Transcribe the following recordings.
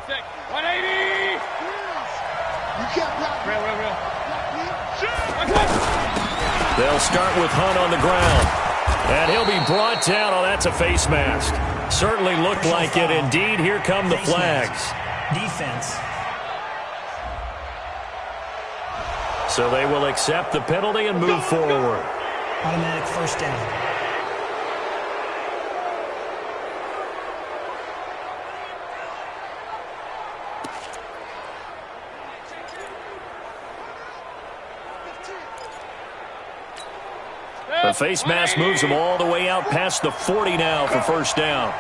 180. You can't block. Real. They'll start with Hunt on the ground. And he'll be brought down. Oh, that's a face mask. Certainly looked like it. Indeed, here come the flags. Defense. So they will accept the penalty and move forward. Automatic first down. The face mask moves him all the way out past the 40 now for first down.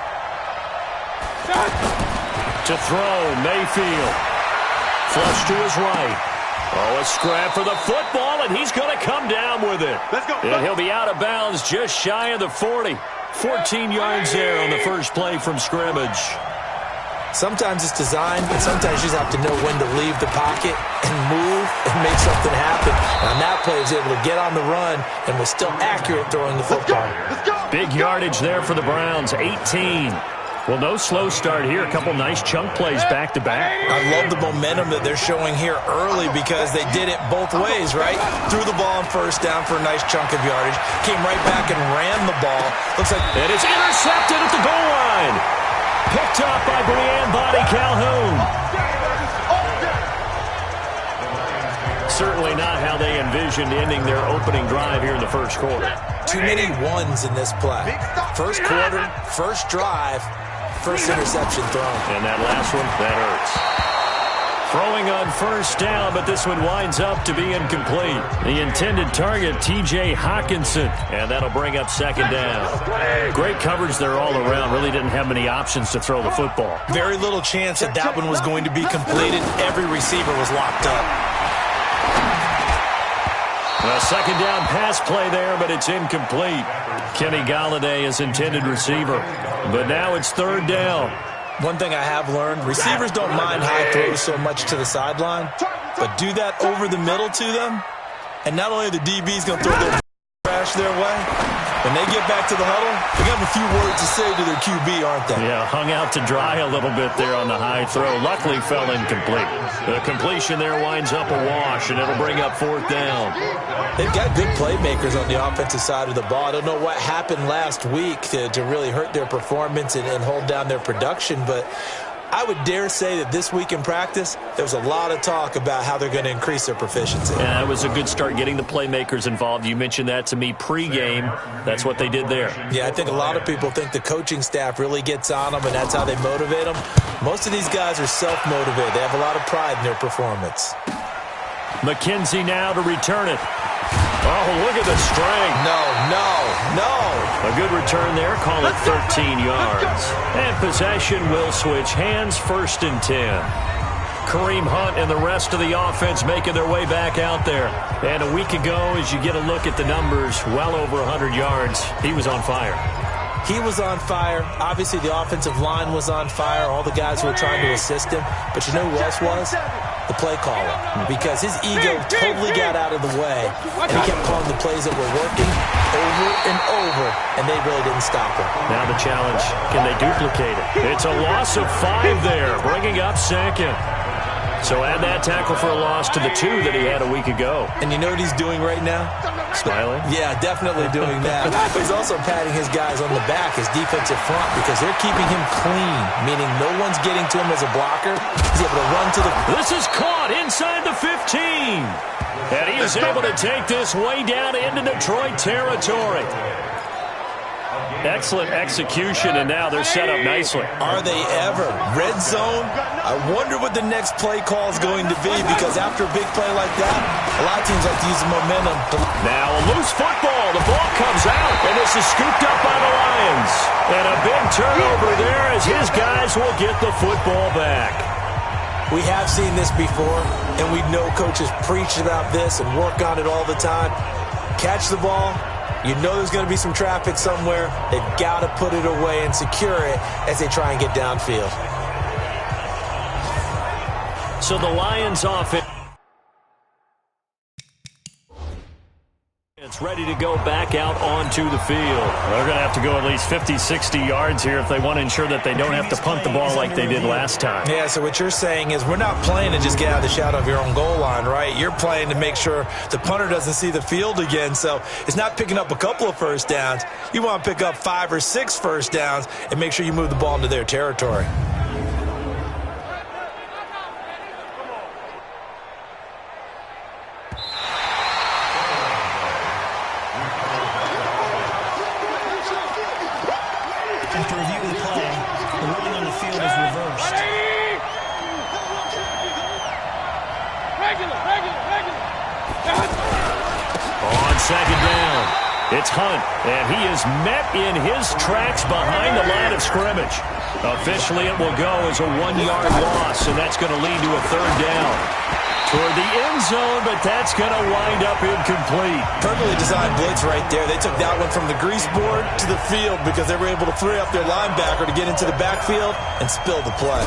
To throw, Mayfield. Flush to his right. Oh, a scrap for the football, and he's going to come down with it. Let's go. And he'll be out of bounds just shy of the 40. 14 yards there on the first play from scrimmage. Sometimes it's designed, but sometimes you just have to know when to leave the pocket and move and make something happen. And on that play, he was able to get on the run and was still accurate throwing the football. Let's go. Big yardage there for the Browns, 18. Well, no slow start here. A couple nice chunk plays back-to-back. I love the momentum that they're showing here early because they did it both ways, right? Threw the ball on first down for a nice chunk of yardage. Came right back and ran the ball. Looks like it is intercepted at the goal line. Picked up by Brianne Body Calhoun. Certainly not how they envisioned ending their opening drive here in the first quarter. Too many ones in this play. First quarter, first drive, first interception thrown. And that last one, that hurts. Throwing on first down, but this one winds up to be incomplete. The intended target, T.J. Hawkinson, and that'll bring up second down. Great coverage there all around. Really didn't have many options to throw the football. Very little chance that that one was going to be completed. Every receiver was locked up. A second down pass play there, but it's incomplete. Kenny Golladay is intended receiver, but now it's third down. One thing I have learned, receivers don't mind high throws so much to the sideline, but do that over the middle to them, and not only the DB's going to throw a little trash their way, when they get back to the huddle, they got a few words to say to their QB, aren't they? Yeah, hung out to dry a little bit there on the high throw. Luckily fell incomplete. The completion there winds up a wash, and it'll bring up fourth down. They've got good playmakers on the offensive side of the ball. I don't know what happened last week to really hurt their performance and hold down their production, but I would dare say that this week in practice, there was a lot of talk about how they're going to increase their proficiency. Yeah, it was a good start getting the playmakers involved. You mentioned that to me pregame. That's what they did there. Yeah, I think a lot of people think the coaching staff really gets on them, and that's how they motivate them. Most of these guys are self-motivated. They have a lot of pride in their performance. McKenzie now to return it. Oh, look at the strength. No. A good return there. Call it 13 yards. And possession will switch hands, first and 10. Kareem Hunt and the rest of the offense making their way back out there. And a week ago, as you get a look at the numbers, well over 100 yards, he was on fire. He was on fire. Obviously, the offensive line was on fire. All the guys who were trying to assist him. But you know who else was? The play caller. Because his ego totally got out of the way. And he kept calling the plays that were working over and over. And they really didn't stop him. Now the challenge, can they duplicate it? It's a loss of 5 there, bringing up second. So add that tackle for a loss to the 2 that he had a week ago. And you know what he's doing right now? Smiling? Yeah, definitely doing that. But he's also patting his guys on the back, his defensive front, because they're keeping him clean, meaning no one's getting to him as a blocker. He's able to run to the... This is caught inside the 15. And he is able to take this way down into Detroit territory. Excellent execution, and now they're set up nicely. Are they ever? Red zone? I wonder what the next play call is going to be, because after a big play like that, a lot of teams like to use the momentum. Now a loose football. The ball comes out, and this is scooped up by the Lions. And a big turnover there as his guys will get the football back. We have seen this before, and we know coaches preach about this and work on it all the time. Catch the ball. You know there's going to be some traffic somewhere. They've got to put it away and secure it as they try and get downfield. So the Lions offense It's ready to go back out onto the field. They're going to have to go at least 50, 60 yards here if they want to ensure that they don't have to punt the ball like they did last time. Yeah, so what you're saying is we're not playing to just get out of the shadow of your own goal line, right? You're playing to make sure the punter doesn't see the field again. So it's not picking up a couple of first downs. You want to pick up 5 or 6 first downs and make sure you move the ball into their territory. After review of the play, the ruling on the field is reversed. On second down, it's Hunt, and he is met in his tracks behind the line of scrimmage. Officially, it will go as a 1-yard loss, and that's going to lead to a third down. Toward the end zone, but that's going to wind up incomplete. Perfectly designed blitz right there. They took that one from the grease board to the field because they were able to free up their linebacker to get into the backfield and spill the play.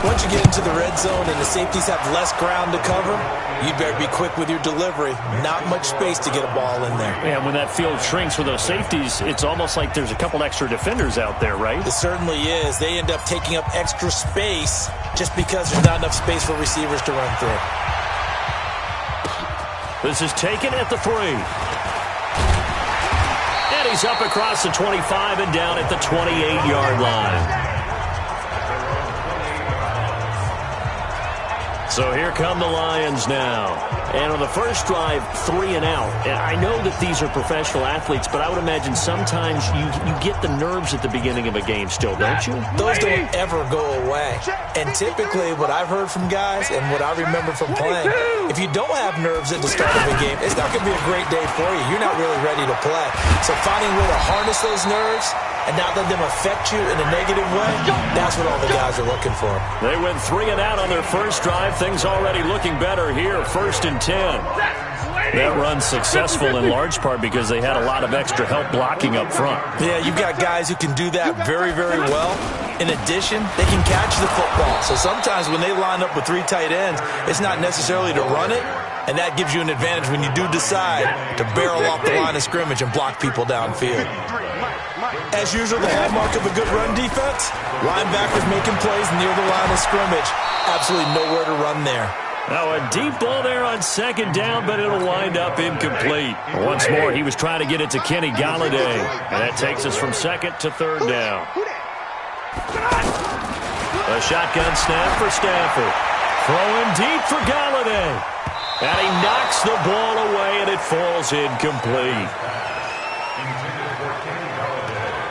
Once you get into the red zone and the safeties have less ground to cover, you'd better be quick with your delivery. Not much space to get a ball in there. And when that field shrinks with those safeties, it's almost like there's a couple extra defenders out there, right? It certainly is. They end up taking up extra space just because there's not enough space for receivers to run through. This is taken at the 3. And he's up across the 25 and down at the 28-yard line. So here come the Lions now. And on the first drive, 3 and out. And I know that these are professional athletes, but I would imagine sometimes you get the nerves at the beginning of a game still, don't you? Those don't ever go away. And typically what I've heard from guys and what I remember from playing, if you don't have nerves at the start of a game, it's not going to be a great day for you. You're not really ready to play. So finding a way to harness those nerves and not let them affect you in a negative way, that's what all the guys are looking for. They went 3 and out on their first drive. Things already looking better here. 1st and 10. That run successful in large part because they had a lot of extra help blocking up front. Yeah, you've got guys who can do that very, very well. In addition, they can catch the football. So sometimes when they line up with 3 tight ends, it's not necessarily to run it, and that gives you an advantage when you do decide to barrel off the line of scrimmage and block people downfield. As usual, the hallmark of a good run defense, linebackers making plays near the line of scrimmage. Absolutely nowhere to run there. Now a deep ball there on second down, but it'll wind up incomplete. Once more, he was trying to get it to Kenny Golladay. And that takes us from 2nd to 3rd down. A shotgun snap for Stafford. Throwing deep for Golladay. And he knocks the ball away, and it falls incomplete.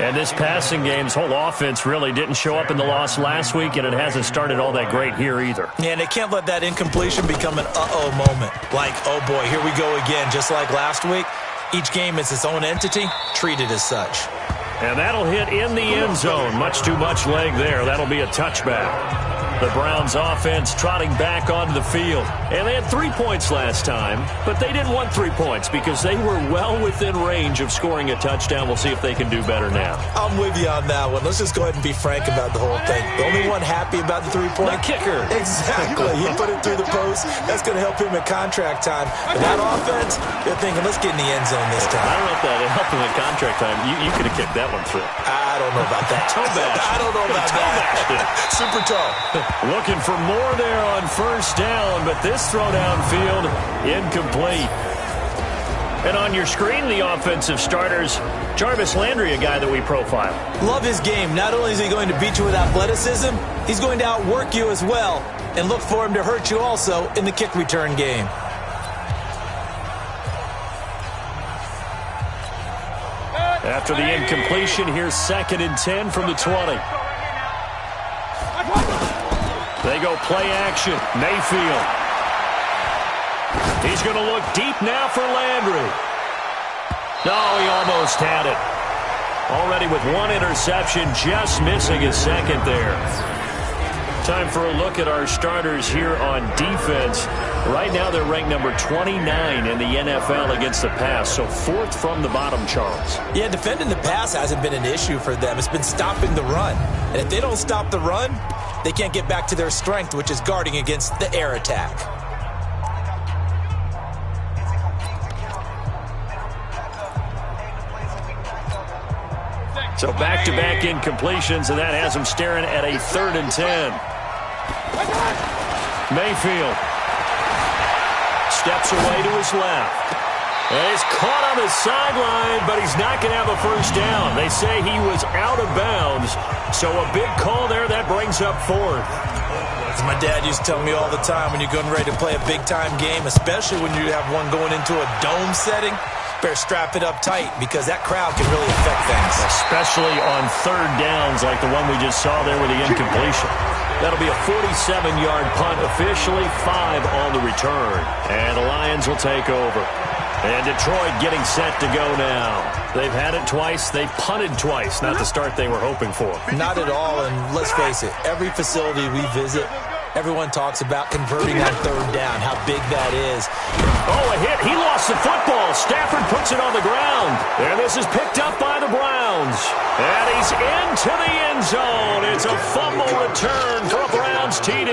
And this passing game's whole offense really didn't show up in the loss last week, and it hasn't started all that great here either. Yeah, and they can't let that incompletion become an uh-oh moment. Like, oh boy, here we go again. Just like last week, each game is its own entity, treated as such. And that'll hit in the end zone. Much too much leg there. That'll be a touchback. The Browns offense trotting back onto the field. And they had 3 points last time, but they didn't want 3 points because they were well within range of scoring a touchdown. We'll see if they can do better now. I'm with you on that one. Let's just go ahead and be frank about the whole thing. The only one happy about the 3-point? The kicker. Exactly. He put it through the post. That's going to help him at contract time. But that offense, they're thinking, let's get in the end zone this time. I don't know if that helped him at contract time. You could have kicked that one through. I don't know about that. Toe bash. I don't know about that. Super toe. Looking for more there on 1st down, but this throw downfield incomplete. And on your screen, the offensive starters, Jarvis Landry, a guy that we profile. Love his game. Not only is he going to beat you with athleticism, he's going to outwork you as well. And look for him to hurt you also in the kick return game. After the incompletion, here's 2nd and 10 from the 20. They go play action. Mayfield. He's going to look deep now for Landry. No, he almost had it. Already with 1 interception, just missing his 2nd there. Time for a look at our starters here on defense. Right now, they're ranked number 29 in the NFL against the pass, so 4th from the bottom, Charles. Yeah, defending the pass hasn't been an issue for them. It's been stopping the run. And if they don't stop the run, they can't get back to their strength, which is guarding against the air attack. So back-to-back incompletions, and that has him staring at a 3rd and 10. Mayfield steps away to his left. And he's caught on the sideline, but he's not going to have a first down. They say he was out of bounds, so a big call there. That brings up 4th. As my dad used to tell me all the time, when you're getting ready to play a big-time game, especially when you have one going into a dome setting, better strap it up tight because that crowd can really affect things. Especially on 3rd downs like the one we just saw there with the incompletion. That'll be a 47-yard punt, officially 5 on the return. And the Lions will take over. And Detroit getting set to go now. They've had it twice. They've punted twice. Not the start they were hoping for. Not at all, and let's face it, every facility we visit, everyone talks about converting on 3rd down, how big that is. Oh, a hit. He lost the football. Stafford puts it on the ground. And this is picked up by the Browns. And he's into the end zone. It's a fumble return for a Browns TD.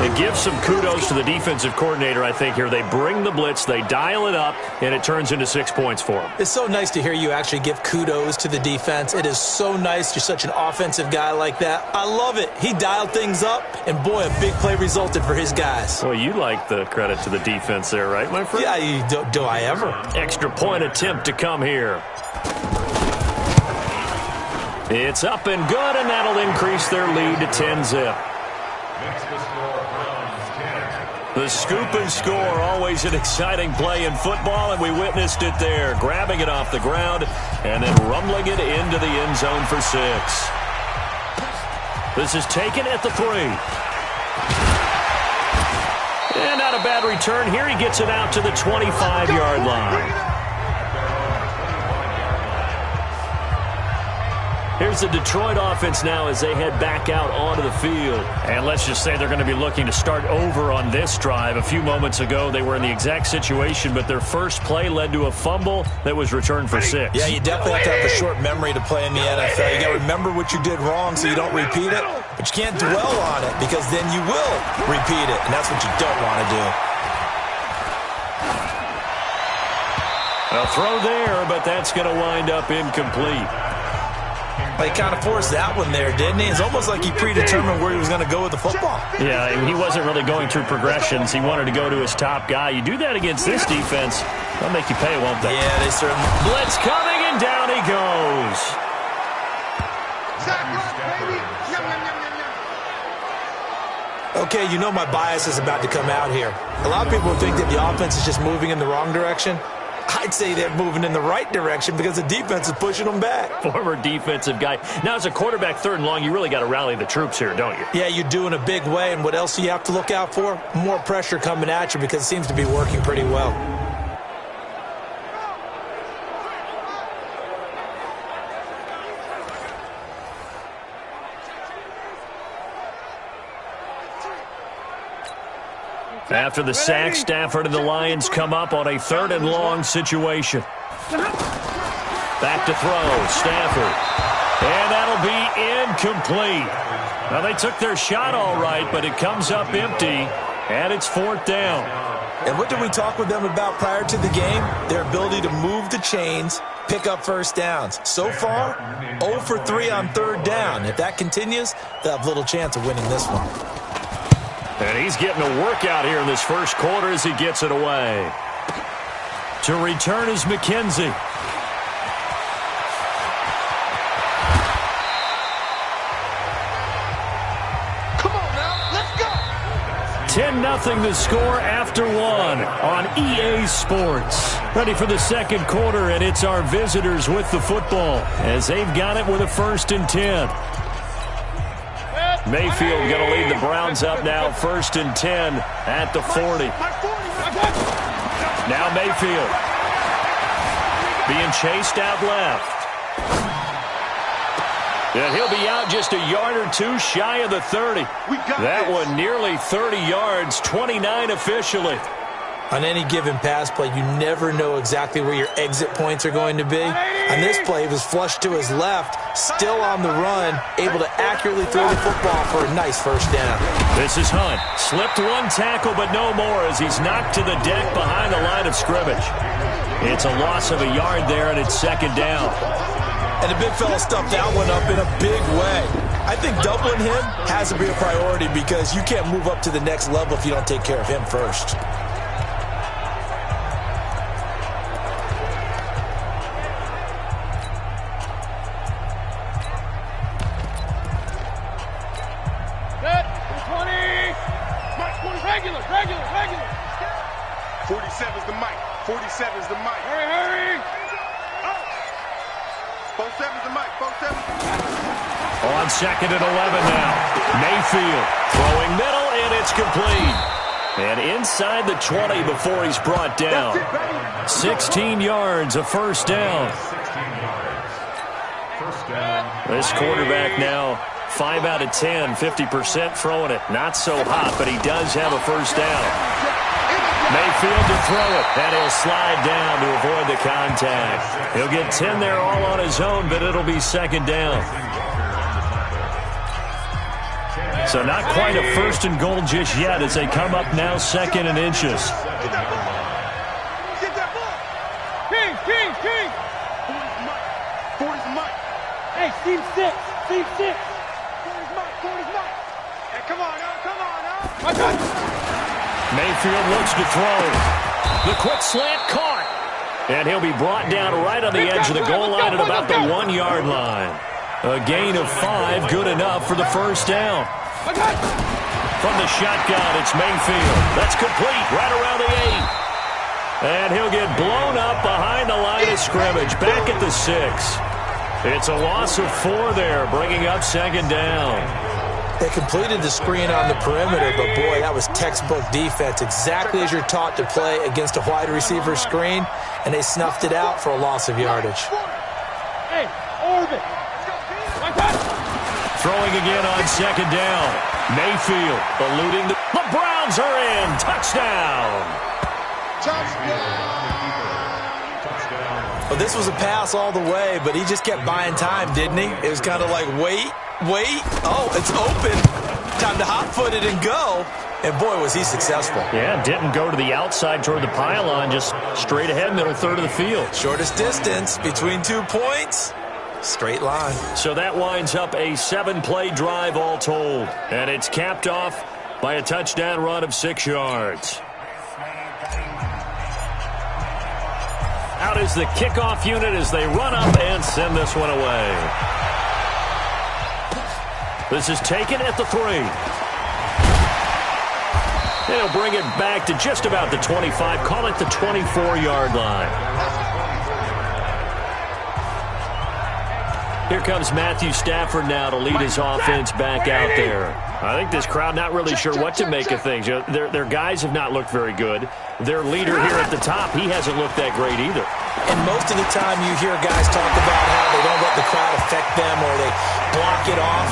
It gives some kudos to the defensive coordinator, I think, here. They bring the blitz, they dial it up, and it turns into 6 points for them. It's so nice to hear you actually give kudos to the defense. It is so nice. You're such an offensive guy like that. I love it. He dialed things up, and boy, a big play resulted for his guys. Well, you like the credit to the defense there, right, my friend? Yeah, do I ever? Extra point attempt to come here. It's up and good, and that'll increase their lead to 10-zip. The scoop and score, always an exciting play in football, and we witnessed it there. Grabbing it off the ground and then rumbling it into the end zone for 6. This is taken at the 3. And not a bad return here. He gets it out to the 25-yard line. Here's the Detroit offense now as they head back out onto the field. And let's just say they're going to be looking to start over on this drive. A few moments ago, they were in the exact situation, but their first play led to a fumble that was returned for 6. Yeah, you definitely have to have a short memory to play in the NFL. You got to remember what you did wrong so you don't repeat it, but you can't dwell on it because then you will repeat it, and that's what you don't want to do. A throw there, but that's going to wind up incomplete. He kind of forced that one there, didn't he? It's almost like he predetermined where he was going to go with the football. Yeah, he wasn't really going through progressions. He wanted to go to his top guy. You do that against this defense, they'll make you pay, won't they? Yeah, they certainly. Blitz coming, and down he goes. Okay, you know my bias is about to come out here. A lot of people think that the offense is just moving in the wrong direction. I'd say they're moving in the right direction because the defense is pushing them back. Former defensive guy. Now, as a quarterback 3rd and long, you really got to rally the troops here, don't you? Yeah, you do in a big way. And what else do you have to look out for? More pressure coming at you because it seems to be working pretty well. After the sack, Stafford and the Lions come up on a 3rd and long situation. Back to throw, Stafford. And that'll be incomplete. Now, they took their shot all right, but it comes up empty, and it's 4th down. And what did we talk with them about prior to the game? Their ability to move the chains, pick up first downs. So far, 0 for 3 on 3rd down. If that continues, they'll have little chance of winning this one. And he's getting a workout here in this first quarter as he gets it away. To return is McKenzie. Come on now, let's go. 10-0 the score after 1 on EA Sports. Ready for the second quarter, and it's our visitors with the football as they've got it with a 1st and 10. Mayfield going to lead the Browns up now, 1st and 10 at the 40. Now Mayfield being chased out left. And he'll be out just a yard or two shy of the 30. That one nearly 30 yards, 29 officially. On any given pass play, you never know exactly where your exit points are going to be. On this play, he was flushed to his left, still on the run, able to accurately throw the football for a nice 1st down. This is Hunt. Slipped one tackle, but no more as he's knocked to the deck behind the line of scrimmage. It's a loss of a yard there, and it's second down. And the big fella stuffed that one up in a big way. I think doubling him has to be a priority because you can't move up to the next level if you don't take care of him first. Regular. 47's the mic. 47's the mic. Hurry. 47's the mic. 47. On second and 11 now. Mayfield throwing middle, and it's complete. And inside the 20 before he's brought down. 16 yards, a first down. This quarterback now 5 out of 10, 50% throwing it. Not so hot, but he does have a first down. Mayfield to throw it, and he'll slide down to avoid the contact. He'll get 10 there all on his own, but it'll be second down. So not quite a first and goal just yet as they come up now second and inches. King. 40's the mic. Hey, Steve 6. 40's mic. Hey, come on now. Mayfield looks to throw. The quick slant caught. And he'll be brought down right on the edge of the goal line at about the 1 yard line. A gain of 5, good enough for the first down. From the shotgun, it's Mayfield. That's complete, right around the 8. And he'll get blown up behind the line of scrimmage, back at the 6. It's a loss of 4 there, bringing up second down. They completed the screen on the perimeter, but boy, that was textbook defense, exactly as you're taught to play against a wide receiver screen, and they snuffed it out for a loss of yardage. Hey, Orbit. Throwing again on second down. Mayfield eluding the Browns are in. Touchdown. Well, this was a pass all the way, but he just kept buying time, didn't he? It was kind of like, wait. Oh, it's open. Time to hot-foot it and go. And, boy, was he successful. Yeah, didn't go to the outside toward the pylon, just straight ahead, middle third of the field. Shortest distance between 2 points. Straight line. So that winds up a 7-play drive all told. And it's capped off by a touchdown run of 6 yards. Out is the kickoff unit as they run up and send this one away. This is taken at the 3. They'll bring it back to just about the 25. Call it the 24-yard line. Here comes Matthew Stafford now to lead his offense back out there. I think this crowd not really sure what to make of things. Their guys have not looked very good. Their leader here at the top, he hasn't looked that great either. And most of the time you hear guys talk about how they don't let the crowd affect them or they block it off.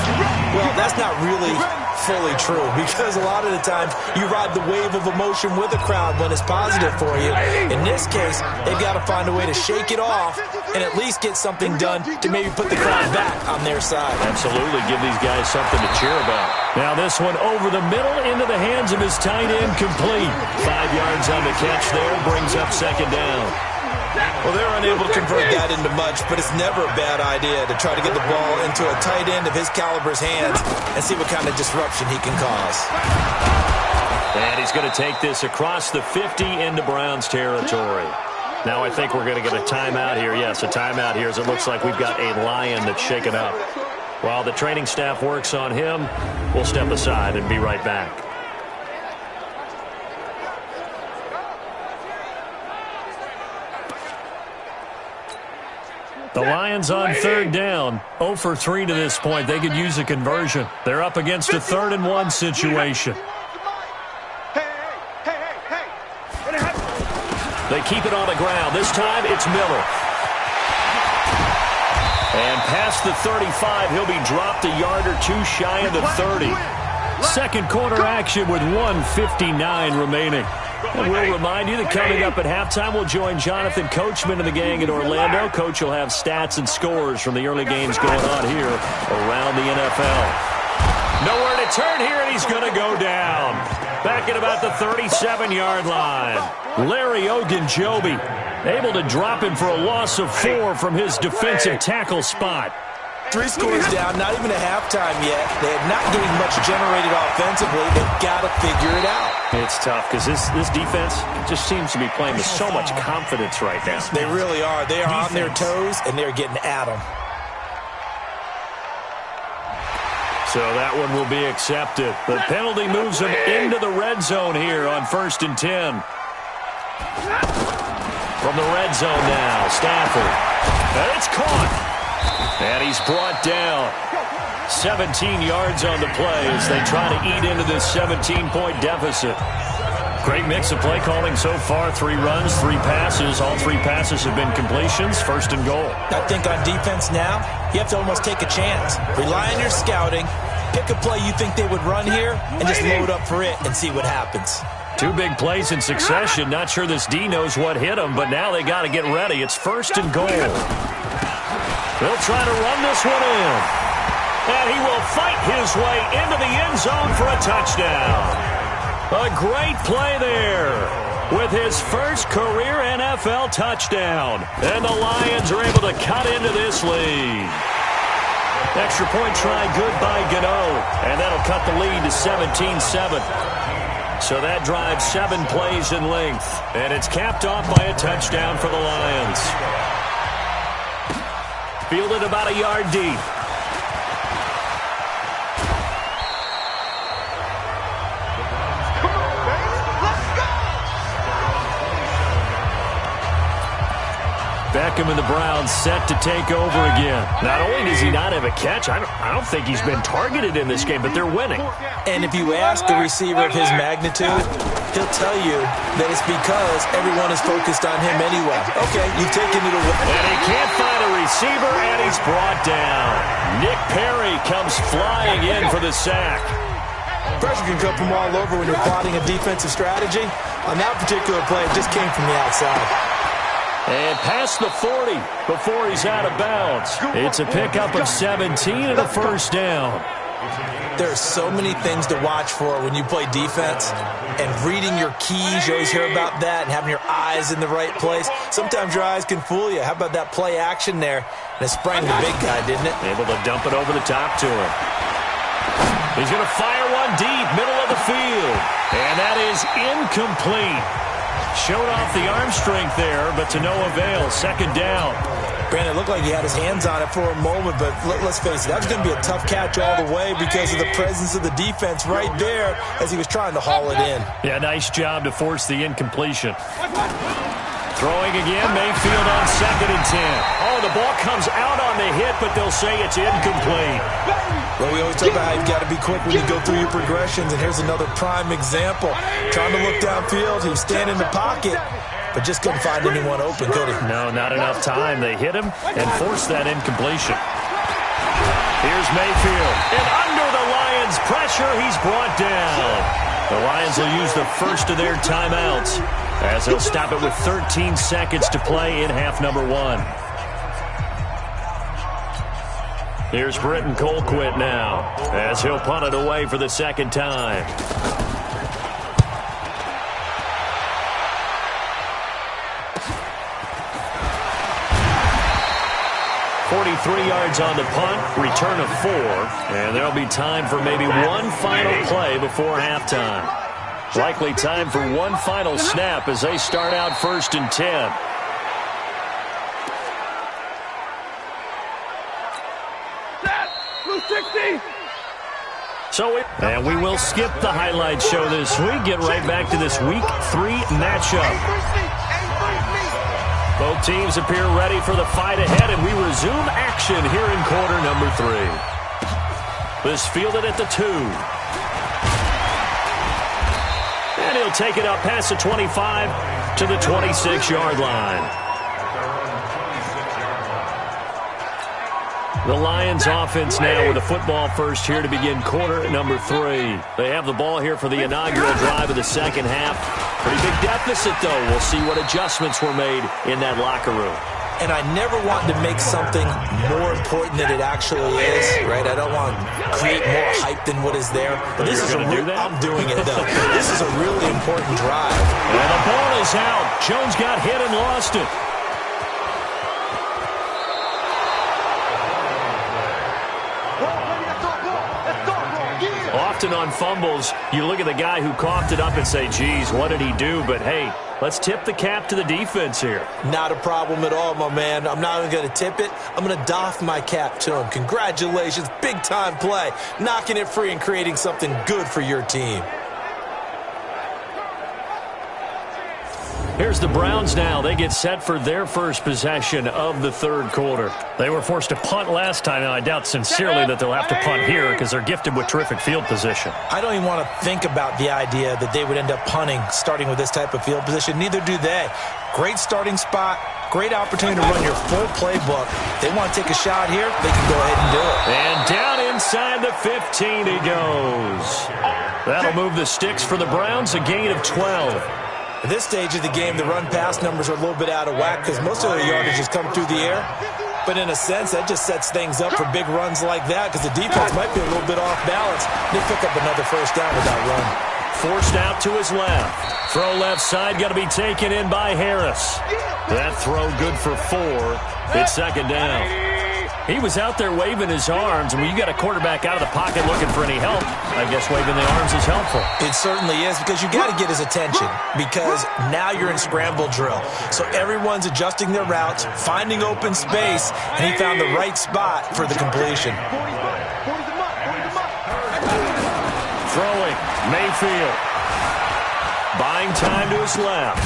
Well, that's not really fully true because a lot of the times you ride the wave of emotion with a crowd when it's positive for you. In this case, they've got to find a way to shake it off and at least get something done to maybe put the crowd back on their side. Absolutely. Give these guys something to cheer about. Now this one over the middle into the hands of his tight end, complete. 5 yards on the catch there, brings up second down. Well, they're unable to convert that into much, but it's never a bad idea to try to get the ball into a tight end of his caliber's hands and see what kind of disruption he can cause. And he's going to take this across the 50 into Browns territory. Now I think we're going to get a timeout here. Yes, a timeout here as it looks like we've got a Lion that's shaken up. While the training staff works on him, we'll step aside and be right back. The Lions on third down, 0 for 3 to this point. They could use a conversion. They're up against a 3rd and 1 situation. They keep it on the ground. This time it's Miller. And past the 35, he'll be dropped a yard or 2 shy of the 30. Second quarter action with 1:59 remaining. And we'll remind you that coming up at halftime, we'll join Jonathan Coachman and the gang in Orlando. Coach will have stats and scores from the early games going on here around the NFL. Nowhere to turn here, and he's going to go down. Back at about the 37-yard line. Larry Ogunjobi able to drop him for a loss of 4 from his defensive tackle spot. 3 scores down, not even a halftime yet. They are not getting much generated offensively. They've got to figure it out. It's tough because this defense just seems to be playing with so much confidence right now. They really are. They are on their toes, and they're getting at them. So that one will be accepted. The penalty moves them into the red zone here on 1st and 10. From the red zone now, Stafford. And it's caught. And he's brought down. 17 yards on the play as they try to eat into this 17-point deficit. Great mix of play calling so far. 3 runs, 3 passes. All 3 passes have been completions. 1st and goal. I think on defense now, you have to almost take a chance. Rely on your scouting. Pick a play you think they would run here and just load up for it and see what happens. 2 big plays in succession. Not sure this D knows what hit him, but now they got to get ready. It's 1st and goal. They'll try to run this one in. And he will fight his way into the end zone for a touchdown. A great play there with his first career NFL touchdown. And the Lions are able to cut into this lead. Extra point try good by Gano. And that'll cut the lead to 17-7. So that drives 7 plays in length. And it's capped off by a touchdown for the Lions. Fielded about a yard deep. Beckham and the Browns set to take over again. Not only does he not have a catch, I don't think he's been targeted in this game, but they're winning. And if you ask a receiver of his magnitude, he'll tell you that it's because everyone is focused on him anyway. Okay, you've taken it away. And he can't find a receiver, and he's brought down. Nick Perry comes flying in for the sack. Pressure can come from all over when you're plotting a defensive strategy. On that particular play, it just came from the outside. And past the 40 before he's out of bounds. It's a pickup of 17 and a 1st down. There are so many things to watch for when you play defense. And reading your keys, you always hear about that, and having your eyes in the right place. Sometimes your eyes can fool you. How about that play action there? And it sprang the big guy, didn't it? Able to dump it over the top to him. He's going to fire one deep, middle of the field. And that is incomplete. Showed off the arm strength there, but to no avail. 2nd down. Brandon, it looked like he had his hands on it for a moment, but let's face it, that was going to be a tough catch all the way because of the presence of the defense right there as he was trying to haul it in. Yeah, nice job to force the incompletion. Throwing again, Mayfield on 2nd and 10. Oh, the ball comes out on the hit, but they'll say it's incomplete. Well, we always talk about how you've got to be quick when you go through your progressions, and here's another prime example. Trying to look downfield, he was standing in the pocket, but just couldn't find anyone open, could he? No, not enough time. They hit him and forced that incompletion. Here's Mayfield, and under the Lions' pressure, he's brought down. The Lions will use the first of their timeouts as they'll stop it with 13 seconds to play in half number 1. Here's Britton Colquitt now as he'll punt it away for the 2nd time. .43 yards on the punt, return of 4, and there'll be time for maybe one final play before halftime. Likely time for one final snap as they start out 1st and 10. And we will skip the highlight show this week. Get right back to this Week 3 matchup. Both teams appear ready for the fight ahead, and we resume action here in quarter number 3. This fielded at the 2. And he'll take it up past the 25 to the 26-yard line. The Lions offense now with the football first here to begin quarter number 3. They have the ball here for the inaugural drive of the 2nd half. Pretty big deficit, though. We'll see what adjustments were made in that locker room. and I never want to make something more important than it actually is, right? I don't want to create more hype than what is there. But this is I'm doing it, though. This is a really important drive. And the ball is out. Jones got hit and lost it. Often on fumbles, you look at the guy who coughed it up and say, geez, what did he do? But, hey, let's tip the cap to the defense here. Not a problem at all, my man. I'm not even going to tip it. I'm going to doff my cap to him. Congratulations. Big-time play. Knocking it free and creating something good for your team. Here's the Browns now. They get set for their first possession of the third quarter. They were forced to punt last time, and I doubt sincerely that they'll have to punt here because they're gifted with terrific field position. I don't even want to think about the idea that they would end up punting starting with this type of field position. Neither do they. Great starting spot. Great opportunity to run your full playbook. They want to take a shot here, they can go ahead and do it. And down inside the 15 he goes. That'll move the sticks for the Browns, a gain of 12. At this stage of the game, the run-pass numbers are a little bit out of whack because most of their yardage has come through the air. But in a sense, that just sets things up for big runs like that because the defense might be a little bit off balance. They pick up another first down with that run. Forced out to his left. Throw left side, got to be taken in by Harris. That throw good for 4. It's second down. He was out there waving his arms, and when you got a quarterback out of the pocket looking for any help, I guess waving the arms is helpful. It certainly is because you got to get his attention because now you're in scramble drill. So everyone's adjusting their routes, finding open space, and he found the right spot for the completion. Throwing, Mayfield. Buying time to his left.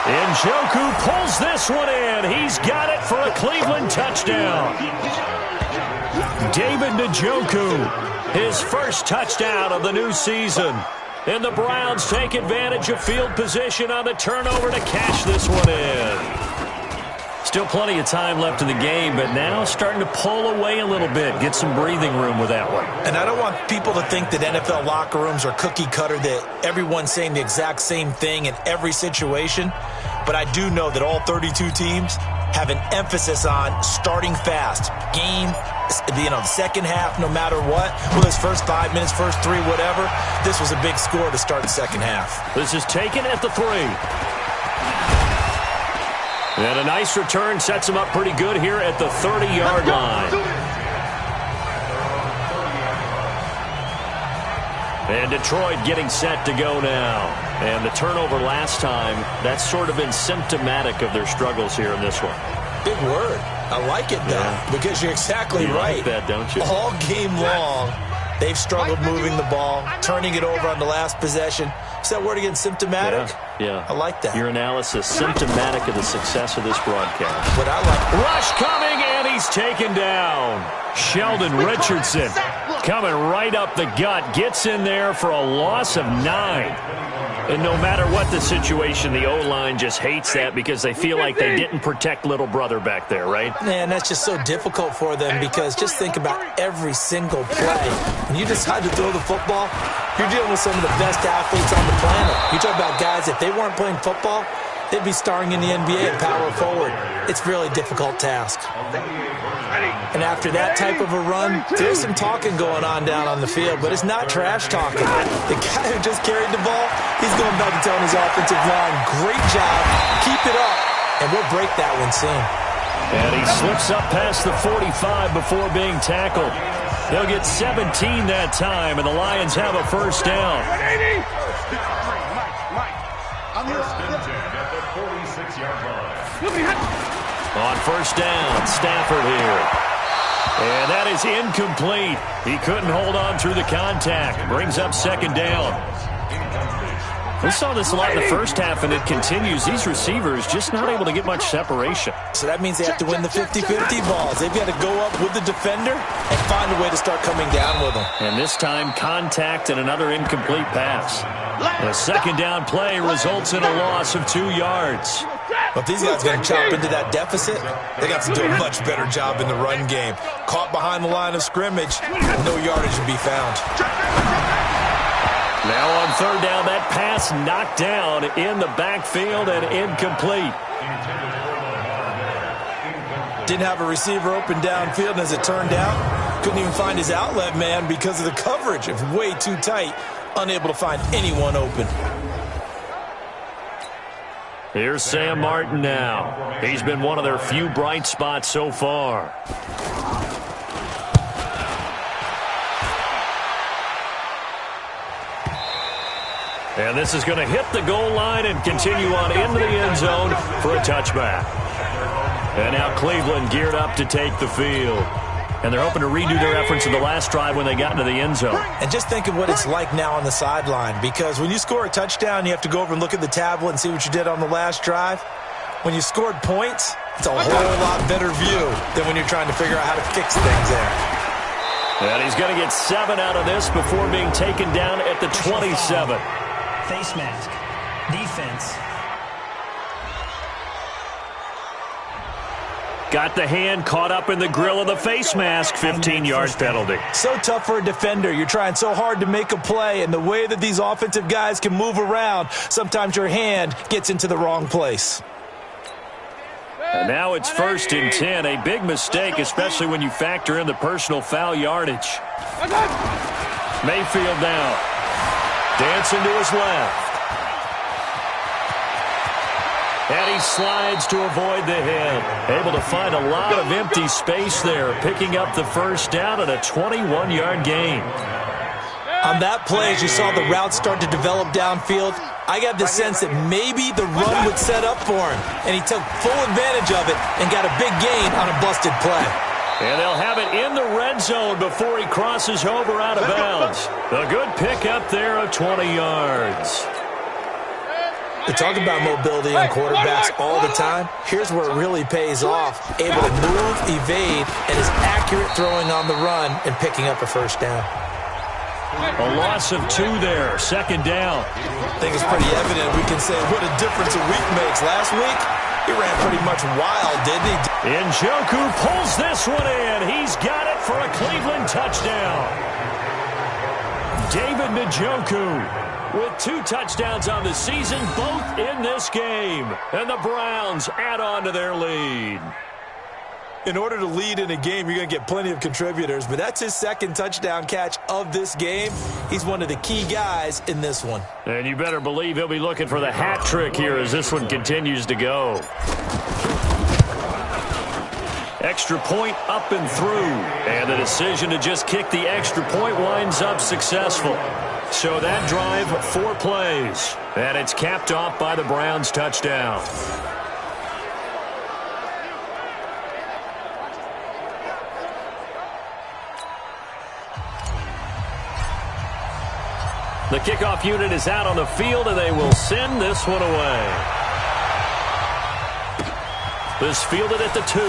Njoku pulls this one in. He's got it for a Cleveland touchdown. David Njoku, his first touchdown of the new season. And the Browns take advantage of field position on the turnover to cash this one in. Still plenty of time left in the game, but now starting to pull away a little bit. Get some breathing room with that one. And I don't want people to think that NFL locker rooms are cookie cutter, that everyone's saying the exact same thing in every situation. But I do know that all 32 teams have an emphasis on starting fast. Game, the second half, no matter what. Whether it's first 5 minutes, first 3, whatever. This was a big score to start the second half. This is taken at the 3. And a nice return sets him up pretty good here at the 30-yard line. And Detroit getting set to go now. And the turnover last time, that's sort of been symptomatic of their struggles here in this one. Big word. I like it, though, because you're exactly right. You like that, don't you? All game long, they've struggled moving the ball, turning it over on the last possession. Is that word again, symptomatic? Yeah. I like that. Your analysis, symptomatic of the success of this broadcast. What I like. Rush coming, and he's taken down. Sheldon Richardson coming right up the gut. Gets in there for a loss of 9. And no matter what the situation, the O-line just hates that because they feel like they didn't protect little brother back there, right? Man, that's just so difficult for them because just think about every single play. When you decide to throw the football, you're dealing with some of the best athletes on the planet. You talk about guys, if they weren't playing football, they'd be starring in the NBA at power forward. It's a really difficult task. And after that type of a run, there's some talking going on down on the field, but it's not trash talking. The guy who just carried the ball, he's going back and telling his offensive line, great job, keep it up, and we'll break that one soon. And he slips up past the 45 before being tackled. They'll get 17 that time, and the Lions have a first down. On first down, Stafford here. And that is incomplete. He couldn't hold on through the contact. Brings up second down. We saw this a lot in the first half, and it continues. These receivers just not able to get much separation. So that means they have to win the 50-50 balls. They've got to go up with the defender and find a way to start coming down with them. And this time, contact and another incomplete pass. The second down play results in a loss of 2 yards. But these guys are going to chop into that deficit. They got to do a much better job in the run game. Caught behind the line of scrimmage, no yardage to be found. Now on third down, that pass knocked down in the backfield and incomplete. Didn't have a receiver open downfield, and as it turned out, couldn't even find his outlet man because of the coverage. It was way too tight, unable to find anyone open. Here's Sam Martin now. He's been one of their few bright spots so far. And this is going to hit the goal line and continue on into the end zone for a touchback. And now Cleveland geared up to take the field. And they're hoping to redo their efforts in the last drive when they got into the end zone. And just think of what it's like now on the sideline, because when you score a touchdown, you have to go over and look at the tablet and see what you did on the last drive. When you scored points, it's a whole lot better view than when you're trying to figure out how to fix things there. And he's going to get 7 out of this before being taken down at the 27. Face mask. Defense. Got the hand caught up in the grill of the face mask. 15-yard penalty. So tough for a defender. You're trying so hard to make a play, and the way that these offensive guys can move around, sometimes your hand gets into the wrong place. And now it's 1st and 10. A big mistake, especially when you factor in the personal foul yardage. Mayfield now. Dancing to his left. And he slides to avoid the hit. Able to find a lot of empty space there, picking up the first down at a 21-yard gain. On that play, as you saw the route start to develop downfield, I got the sense that maybe the run would set up for him, and he took full advantage of it and got a big gain on a busted play. And they'll have it in the red zone before he crosses over out of bounds. A good pickup there of 20 yards. We talk about mobility on quarterbacks all the time. Here's where it really pays off. Able to move, evade, and is accurate throwing on the run and picking up a first down. A loss of 2 there. 2nd down. I think it's pretty evident we can say what a difference a week makes. Last week, he ran pretty much wild, didn't he? Njoku pulls this one in. He's got it for a Cleveland touchdown. David Njoku with 2 touchdowns on the season, both in this game. And the Browns add on to their lead. In order to lead in a game, you're going to get plenty of contributors, but that's his 2nd touchdown catch of this game. He's one of the key guys in this one. And you better believe he'll be looking for the hat trick here as this one continues to go. Extra point up and through. And the decision to just kick the extra point winds up successful. So that drive, 4 plays. And it's capped off by the Browns touchdown. The kickoff unit is out on the field, and they will send this one away. This fielded at the 2.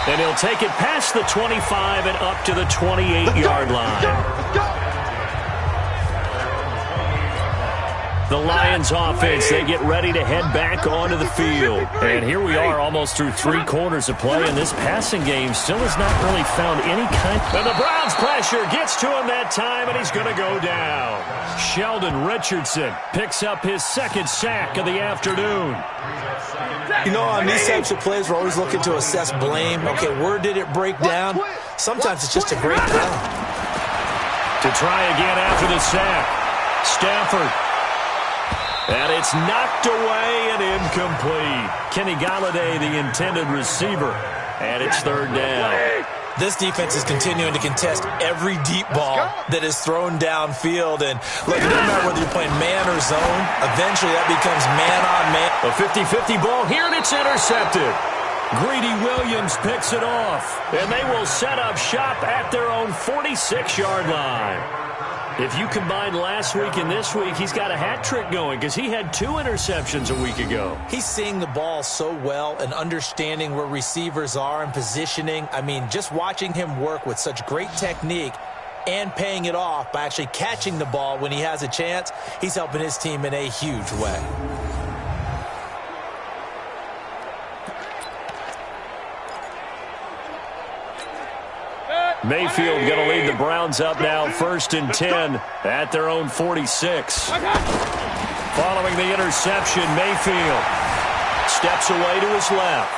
And he'll take it past the 25 and up to the 28-yard line. The Lions offense, they get ready to head back onto the field. And here we are almost through 3 quarters of play, and this passing game still has not really found any kind. And the Browns pressure gets to him that time, and he's going to go down. Sheldon Richardson picks up his 2nd sack of the afternoon. You know, on these types of plays, we're always looking to assess blame. Okay, where did it break down? Sometimes it's just a great play. To try again after the sack. Stafford. And it's knocked away and incomplete. Kenny Golladay, the intended receiver. And it's 3rd down. This defense is continuing to contest every deep ball that is thrown downfield. And look, it doesn't matter whether you're playing man or zone. Eventually, that becomes man-on-man. A 50-50 ball here, and it's intercepted. Greedy Williams picks it off. And they will set up shop at their own 46-yard line. If you combine last week and this week, he's got a hat trick going because he had 2 interceptions a week ago. He's seeing the ball so well and understanding where receivers are and positioning. I mean, just watching him work with such great technique and paying it off by actually catching the ball when he has a chance, he's helping his team in a huge way. Mayfield going to lead the Browns up now, 1st and 10 at their own 46. Following the interception, Mayfield steps away to his left.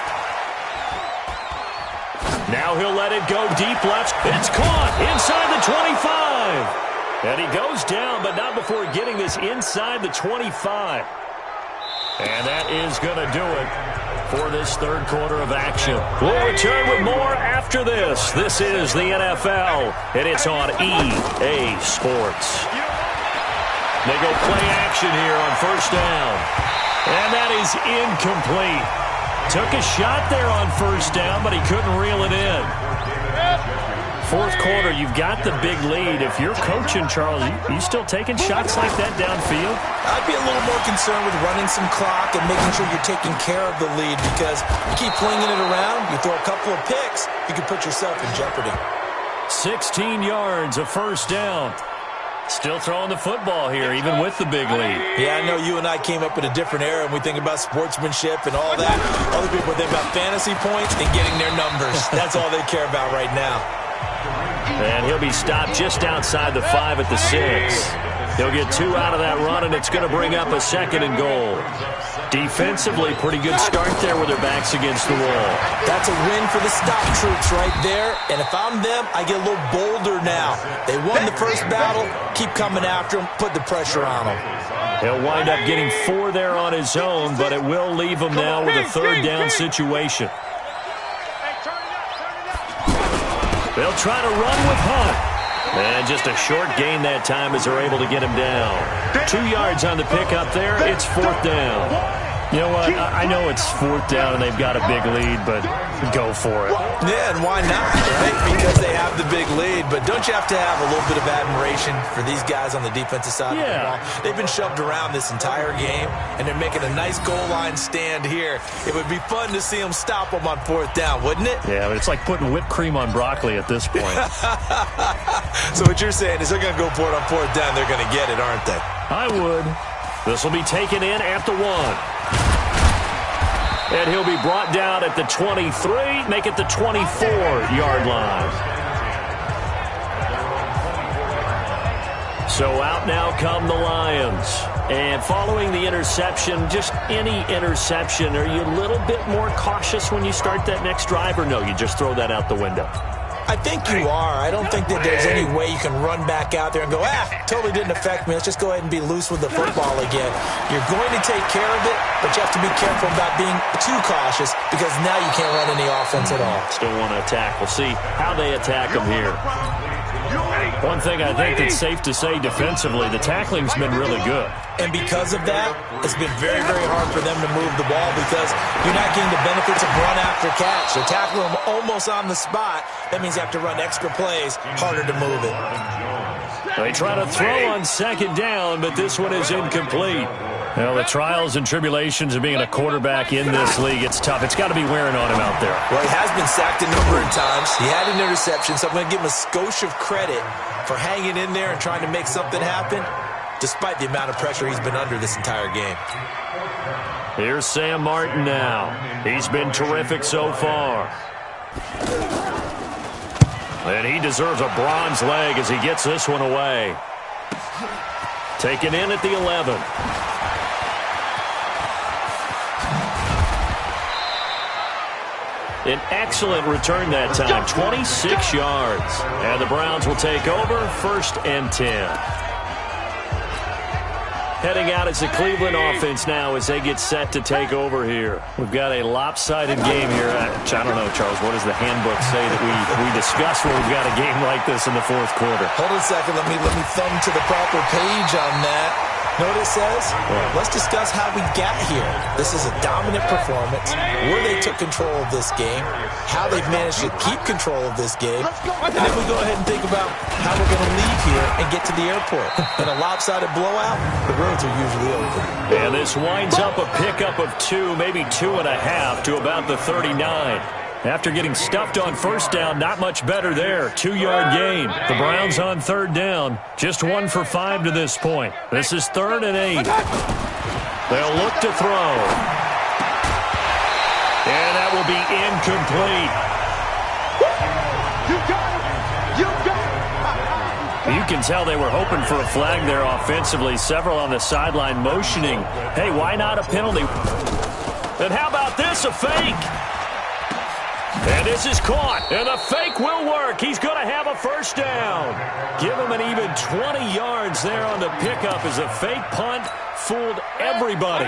Now he'll let it go deep left. It's caught inside the 25. And he goes down, but not before getting this inside the 25. And that is going to do it for this third quarter of action. We'll return with more after this. This is the NFL, and it's on EA Sports. They go play action here on first down. And that is incomplete. Took a shot there on first down, but he couldn't reel it in. Fourth quarter, you've got the big lead. If you're coaching, Charles, you still taking shots like that downfield? I'd be a little more concerned with running some clock and making sure you're taking care of the lead, because you keep flinging it around, you throw a couple of picks, you can put yourself in jeopardy. 16 yards, a first down. Still throwing the football here, even with the big lead. Yeah, I know you and I came up in a different era, and we think about sportsmanship and all that. Other people think about fantasy points and getting their numbers. That's all they care about right now. And he'll be stopped just outside the 5 at the 6. He'll get 2 out of that run, and it's going to bring up a second and goal. Defensively, pretty good start there with their backs against the wall. That's a win for the stop troops right there. And if I'm them, I get a little bolder now. They won the first battle. Keep coming after them. Put the pressure on them. He'll wind up getting 4 there on his own, but it will leave him now with a third down situation. They'll try to run with Hunt. And just a short gain that time as they're able to get him down. 2 yards on the pickup there. It's fourth down. You know what? I know it's fourth down and they've got a big lead, but go for it. Yeah, and why not, right? Because they have the big lead. But don't you have to have a little bit of admiration for these guys on the defensive side of the ball? They've been shoved around this entire game, and they're making a nice goal line stand here. It would be fun to see them stop them on fourth down, wouldn't it? Yeah, but it's like putting whipped cream on broccoli at this point. So what you're saying is they're going to go for it on fourth down. They're going to get it, aren't they? I would. This will be taken in at the 1. And he'll be brought down at the 23, make it the 24-yard line. So out now come the Lions. And following the interception, just any interception, are you a little bit more cautious when you start that next drive, or no, you just throw that out the window? I think you are. I don't think that there's any way you can run back out there and go, totally didn't affect me. Let's just go ahead and be loose with the football again. You're going to take care of it, but you have to be careful about being too cautious, because now you can't run any offense at all. Still want to attack. We'll see how they attack them here. One thing I think that's safe to say defensively, the tackling's been really good. And because of that, it's been very, very hard for them to move the ball, because you're not getting the benefits of run after catch. They're tackling them almost on the spot. That means you have to run extra plays, harder to move it. They try to throw on second down, but this one is incomplete. Well, the trials and tribulations of being a quarterback in this league, it's tough. It's got to be wearing on him out there. Well, he has been sacked a number of times. He had an interception, so I'm going to give him a skosh of credit for hanging in there and trying to make something happen, despite the amount of pressure he's been under this entire game. Here's Sam Martin now. He's been terrific so far. And he deserves a bronze leg as he gets this one away. Taken in at the 11. An excellent return that time, 26 yards. And the Browns will take over, 1st and 10. Heading out is the Cleveland offense now as they get set to take over here. We've got a lopsided game here. I don't know, Charles, what does the handbook say that we discuss when we've got a game like this in the fourth quarter? Hold on a second. Let me thumb to the proper page on that. Know what it says? Let's discuss how we got here. This is a dominant performance, where they took control of this game, how they've managed to keep control of this game, and then we go ahead and think about how we're going to leave here and get to the airport. In a lopsided blowout, the roads are usually open. And this winds up a pickup of 2, maybe 2.5 to about the 39. After getting stuffed on first down, not much better there. 2-yard gain. The Browns on third down. Just 1 for 5 to this point. This is 3rd and 8. They'll look to throw. And that will be incomplete. You can tell they were hoping for a flag there offensively. Several on the sideline motioning, hey, why not a penalty? And how about this, a fake? And this is caught, and the fake will work. He's going to have a first down. Give him an even 20 yards there on the pickup as a fake punt fooled everybody.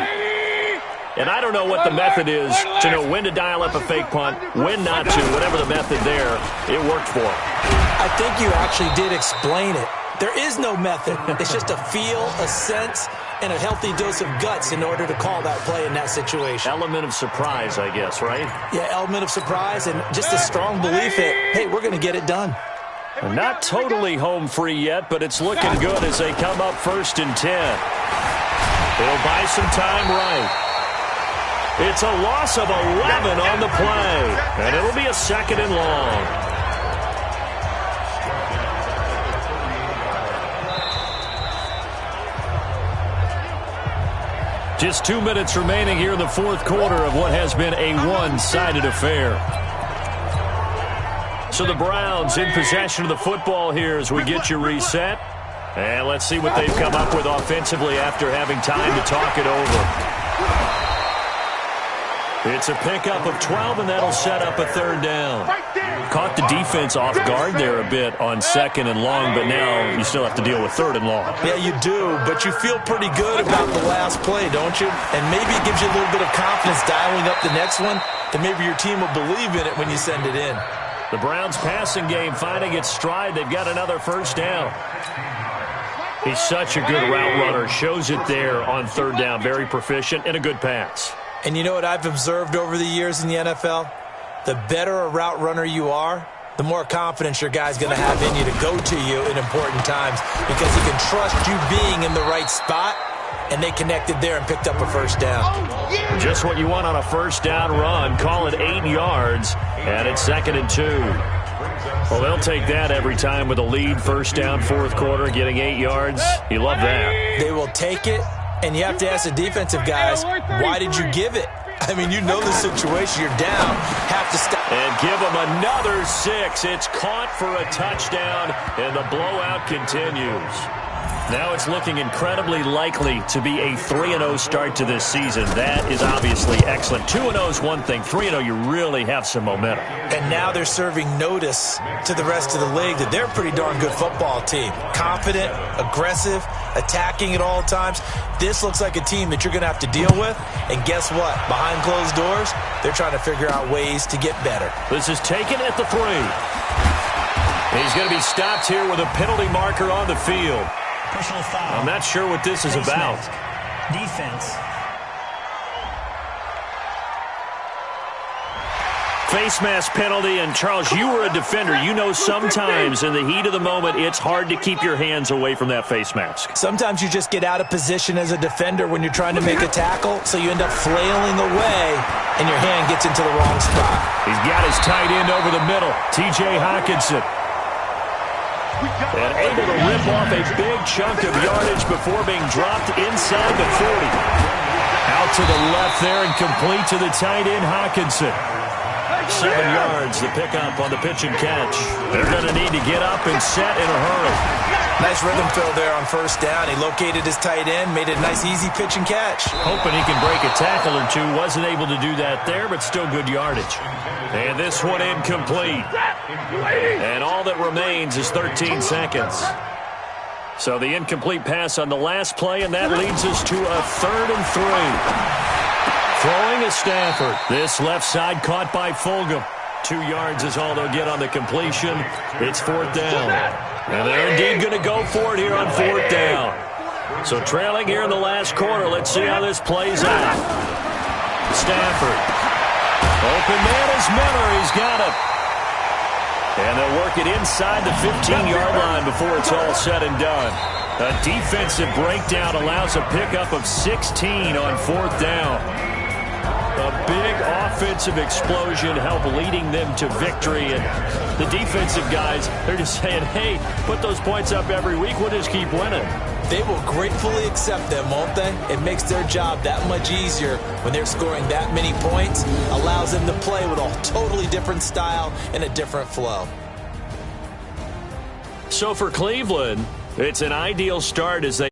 And I don't know what the method is to know when to dial up a fake punt, when not to. Whatever the method there, it worked for him. I think you actually did explain it. There is no method. It's just a feel, a sense, and a healthy dose of guts in order to call that play in that situation. Element of surprise, I guess, right? Yeah, element of surprise and just a strong belief that, hey, we're going to get it done. They're not totally home free yet, but it's looking good as they come up 1st and 10. They'll buy some time right. It's a loss of 11 on the play, and it'll be a 2nd and long. Just 2 minutes remaining here in the 4th quarter of what has been a one-sided affair. So the Browns in possession of the football here as we get you reset. And let's see what they've come up with offensively after having time to talk it over. It's a pickup of 12, and that'll set up a 3rd down. Caught the defense off guard there a bit on 2nd and long, but now you still have to deal with 3rd and long. Yeah, you do, but you feel pretty good about the last play, don't you? And maybe it gives you a little bit of confidence dialing up the next one, that maybe your team will believe in it when you send it in. The Browns passing game finding its stride. They've got another 1st down. He's such a good route runner. Shows it there on 3rd down. Very proficient and a good pass. And you know what I've observed over the years in the NFL? The better a route runner you are, the more confidence your guy's going to have in you to go to you in important times because he can trust you being in the right spot, and they connected there and picked up a 1st down. Just what you want on a 1st down run. Call it 8 yards, and it's 2nd and 2. Well, they'll take that every time with a lead. 1st down, 4th quarter, getting 8 yards. You love that. They will take it. And you have to ask the defensive guys, why did you give it? I mean, you know the situation. You're down. Have to stop. And give them another 6. It's caught for a touchdown, and the blowout continues. Now it's looking incredibly likely to be a 3-0 start to this season. That is obviously excellent. 2-0 is one thing. 3-0, you really have some momentum. And now they're serving notice to the rest of the league that they're a pretty darn good football team. Confident, aggressive, attacking at all times. This looks like a team that you're going to have to deal with. And guess what? Behind closed doors, they're trying to figure out ways to get better. This is taken at the 3. He's going to be stopped here with a penalty marker on the field. Personal foul. I'm not sure what this is about. Defense. Face mask penalty, and Charles, you were a defender. You know sometimes in the heat of the moment, it's hard to keep your hands away from that face mask. Sometimes you just get out of position as a defender when you're trying to make a tackle, so you end up flailing away, and your hand gets into the wrong spot. He's got his tight end over the middle, T.J. Hockenson. And able to rip off a big chunk of yardage before being dropped inside the 40. Out to the left there and complete to the tight end, Hockenson. 7 yards, the pickup on the pitch and catch. They're going to need to get up and set in a hurry. Nice rhythm fill there on 1st down. He located his tight end, made it a nice easy pitch and catch. Hoping he can break a tackle or two. Wasn't able to do that there, but still good yardage. And this one incomplete. And all that remains is 13 seconds. So the incomplete pass on the last play, and that leads us to a 3rd and 3. Throwing is Stafford. This left side caught by Fulgham. 2 yards is all they'll get on the completion. It's 4th down. And they're indeed going to go for it here on 4th down. So trailing here in the last quarter. Let's see how this plays out. Stafford. Open man is Miller. He's got it. And they'll work it inside the 15-yard line before it's all said and done. A defensive breakdown allows a pickup of 16 on 4th down. A big offensive explosion helped leading them to victory. And the defensive guys, they're just saying, hey, put those points up every week. We'll just keep winning. They will gratefully accept them, won't they? It makes their job that much easier when they're scoring that many points. Allows them to play with a totally different style and a different flow. So for Cleveland, it's an ideal start as they